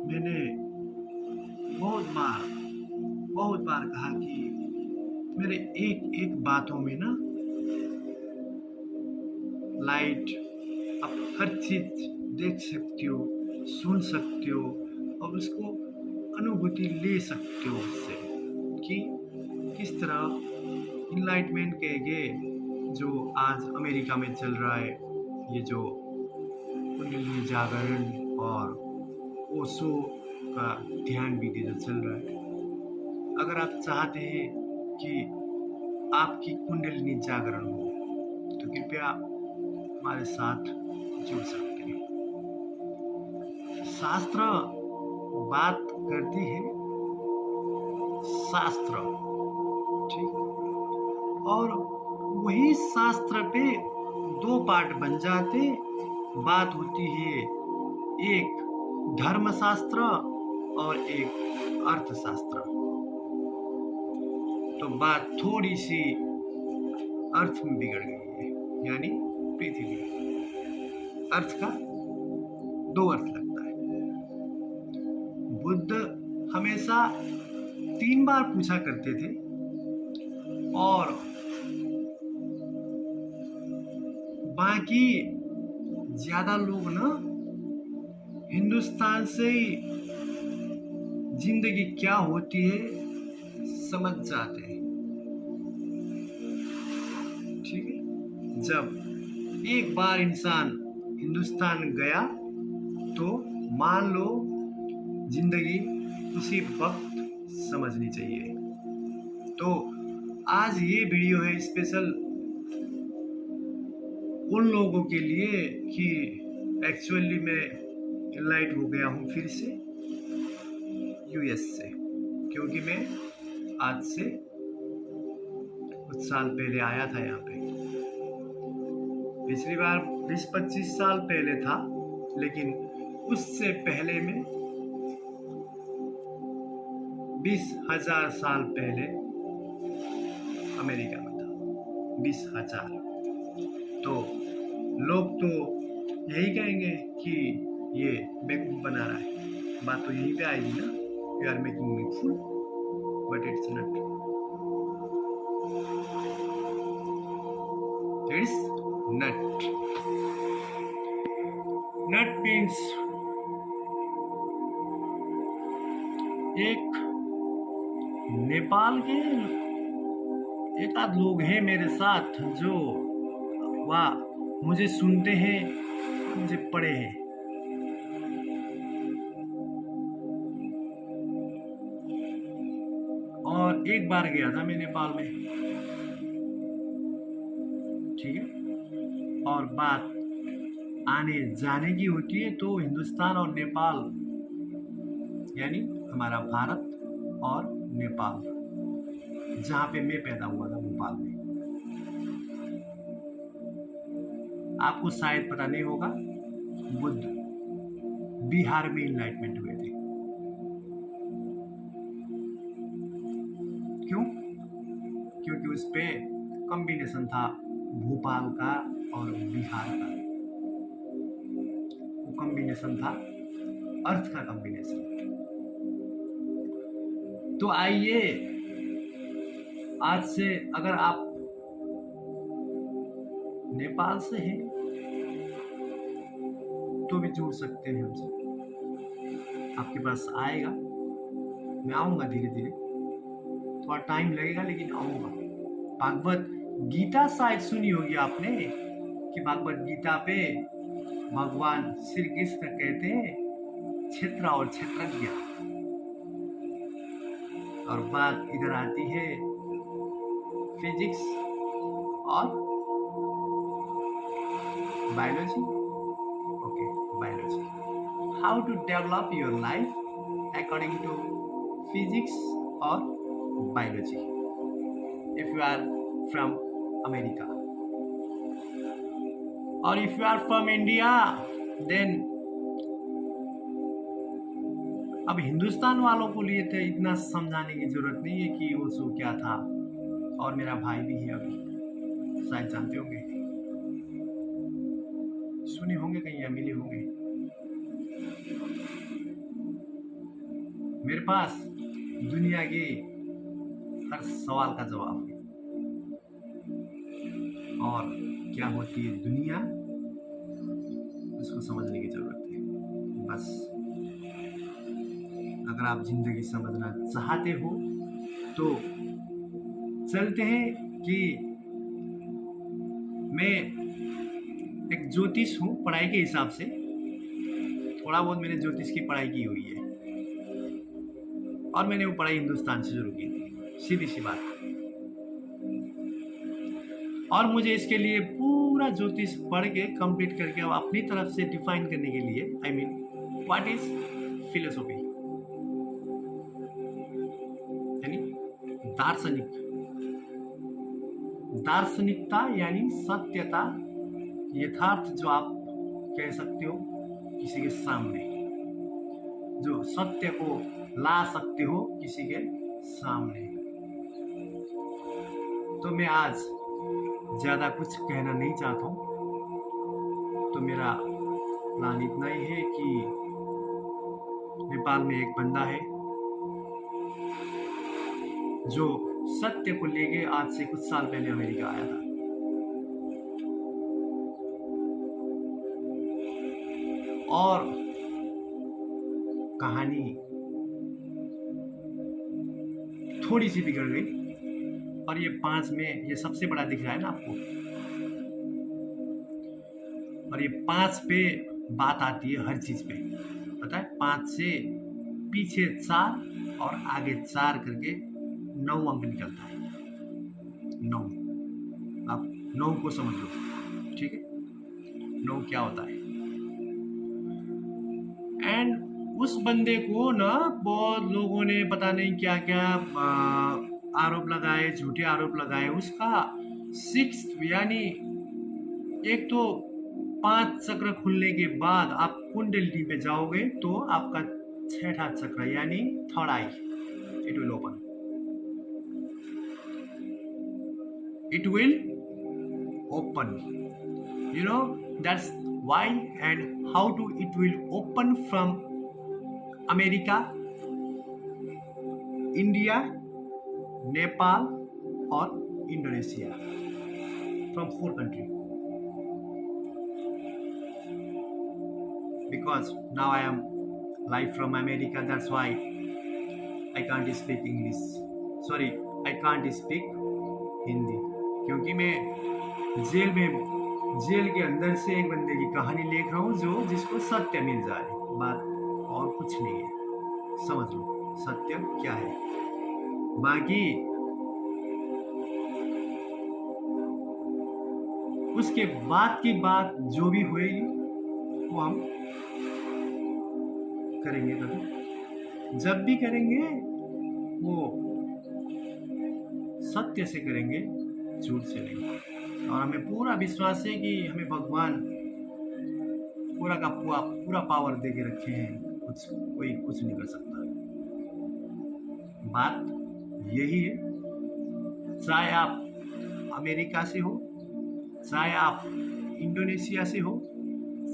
मैंने बहुत बार बहुत बार कहा कि मेरे एक एक बातों में ना लाइट, आप हर चीज देख सकते हो, सुन सकते हो और उसको अनुभूति ले सकते हो उससे कि किस तरह इनलाइटमेंट कहेंगे जो आज अमेरिका में चल रहा है, ये जो कुंडली जागरण और ओशो का ध्यान विधि जो चल रहा है। अगर आप चाहते हैं कि आपकी कुंडलिनी जागरण हो तो कृपया हमारे साथ जुड़ सकते हैं। शास्त्र बात करती है, शास्त्र, ठीक, और वही शास्त्र पे दो पार्ट बन जाते। बात होती है एक धर्मशास्त्र और एक अर्थशास्त्र। तो बात थोड़ी सी अर्थ में बिगड़ गई है, यानी पृथ्वी। अर्थ का दो अर्थ लगता है। बुद्ध हमेशा 3 बार पूछा करते थे और बाकी ज्यादा लोग ना हिंदुस्तान से ही जिंदगी क्या होती है समझ जाते हैं, ठीक है। जब एक बार इंसान हिंदुस्तान गया तो मान लो जिंदगी उसी वक्त समझनी चाहिए। तो आज ये वीडियो है स्पेशल उन लोगों के लिए कि एक्चुअली मैं इनलाइट हो गया हूँ फिर से यूएस से, क्योंकि मैं आज से कुछ साल पहले आया था यहाँ पे। पिछली बार 20-25 साल पहले था, लेकिन उससे पहले में 20,000 साल पहले अमेरिका में था। 20,000। तो लोग तो यही कहेंगे कि ये बेवकूफ बना रहा है। बात तो यहीं पे आएगी ना, you are making me fool, but it's not, it's nut. Nut means एक नेपाल के एक आध लोग हैं मेरे साथ जो वाह मुझे सुनते हैं, मुझे पढ़े हैं। और एक बार गया था मैं नेपाल में, ठीक है। और बात आने जाने की होती है तो हिंदुस्तान और नेपाल, यानी हमारा भारत और नेपाल, जहाँ पे मैं पैदा हुआ था भोपाल में। आपको शायद पता नहीं होगा, बुद्ध बिहार में इनलाइटमेंट हुए थे। क्यों? क्योंकि उस पे कॉम्बिनेशन था भोपाल का और बिहार का। वो कॉम्बिनेशन था अर्थ का कॉम्बिनेशन। तो आइए आज से अगर आप नेपाल से हैं तो भी जुड़ सकते हैं हमसे। आपके पास आएगा, मैं आऊँगा धीरे धीरे, थोड़ा टाइम लगेगा लेकिन आऊँगा। भागवत गीता शायद सुनी होगी आपने कि भागवत गीता पे भगवान श्री कृष्ण कहते हैं क्षेत्र और क्षेत्रज्ञ। और बात इधर आती है फिजिक्स और biology. Okay, biology, how to develop your life according to physics और biology if you are from America, or if you are from India, then अब हिंदुस्तान वालों को लिए तो इतना समझाने की जरूरत नहीं है कि वो शो क्या था। और मेरा भाई भी है, अभी शायद जानते होंगे, सुने होंगे कहीं या मिले होंगे। मेरे पास दुनिया के हर सवाल का जवाब है। और क्या होती है दुनिया, उसको समझने की जरूरत है। बस अगर आप जिंदगी समझना चाहते हो तो चलते हैं कि मैं एक ज्योतिष हूँ पढ़ाई के हिसाब से। थोड़ा बहुत मैंने ज्योतिष की पढ़ाई की हुई है और मैंने वो पढ़ाई हिंदुस्तान से शुरू की थी, सीधी सी बात। और मुझे इसके लिए पूरा ज्योतिष पढ़ के कंप्लीट करके अब अपनी तरफ से डिफाइन करने के लिए, I mean what is philosophy, यानी दार्शनिक, दार्शनिकता यानी सत्यता, यथार्थ जो आप कह सकते हो किसी के सामने, जो सत्य को ला सकते हो किसी के सामने। तो मैं आज ज़्यादा कुछ कहना नहीं चाहता हूँ। तो मेरा प्लान इतना ही है कि नेपाल में एक बंदा है जो सत्य को लेके आज से कुछ साल पहले अमेरिका आया था। और कहानी थोड़ी सी बिगड़ गई और ये 5 में ये सबसे बड़ा दिख रहा है ना आपको, और ये 5 पे बात आती है हर चीज पे, पता है। 5 से पीछे 4 और आगे 4 करके 9 अंक निकलता है। 9, आप 9 को समझ लो, ठीक है। 9 क्या होता है। एंड उस बंदे को ना बहुत लोगों ने पता नहीं क्या क्या आरोप लगाए, झूठे आरोप लगाए। उसका 6 यानी एक तो 5 चक्र खुलने के बाद आप कुंडलिनी पे जाओगे तो आपका 6ठा चक्र यानी third I, it will open, it will open, you know, that's why and how to it will open from America, India, Nepal or Indonesia, from 4 countries. Because now I am live from America, that's why I can't speak English, sorry I can't speak Hindi, क्योंकि मैं jail के अंदर से एक बंदे की कहानी लिख रहा हूँ जो जिसको सत्य मिल जाए, बात और कुछ नहीं है। समझ लो सत्य क्या है। बाकी उसके बाद की बात जो भी होएगी वो हम करेंगे, कभी जब भी करेंगे वो सत्य से करेंगे, झूठ से नहीं। और हमें पूरा विश्वास है कि हमें भगवान पूरा का पूरा पावर दे के रखे हैं, कोई कुछ नहीं कर सकता। बात यही है, चाहे आप अमेरिका से हो, चाहे आप इंडोनेशिया से हो,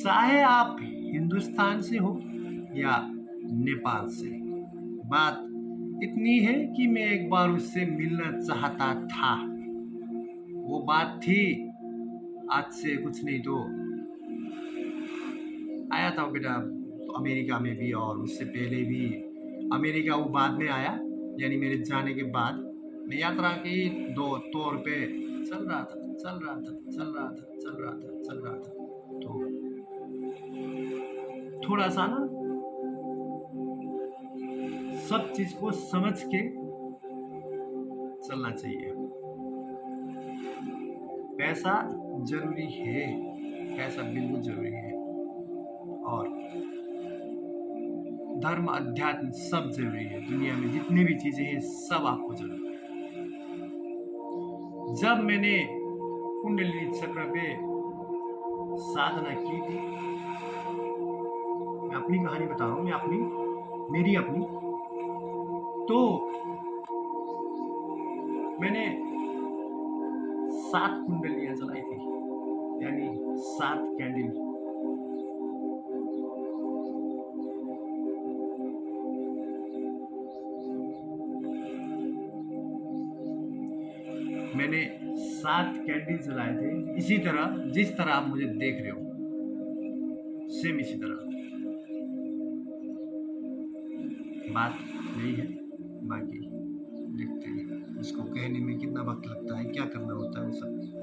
चाहे आप हिंदुस्तान से हो या नेपाल से, बात इतनी है कि मैं एक बार उससे मिलना चाहता था। वो बात थी आज से कुछ नहीं तो आया था बेटा अमेरिका में भी, और उससे पहले भी अमेरिका वो बाद में आया, यानी मेरे जाने के बाद मैं यात्रा के तौर पे चल रहा था। तो थोड़ा सा ना सब चीज को समझ के चलना चाहिए। पैसा जरूरी है, पैसा बिल्कुल जरूरी है, और धर्म अध्यात्म सब जरूरी है। दुनिया में जितनी भी चीजें हैं सब आपको जरूरी है। जब मैंने कुंडलिनी चक्र पे साधना की थी, मैं अपनी कहानी बता रहा हूँ, मेरी अपनी, तो मैंने 7 कुंडलियां जलाई थी, यानी 7 कैंडल। मैंने 7 कैंडल जलाए थे, इसी तरह जिस तरह आप मुझे देख रहे हो, सेम इसी तरह। बात यही है, बाकी देखते हैं इसको कहने में कितना वक्त लगता है, क्या करना होता है, वो सब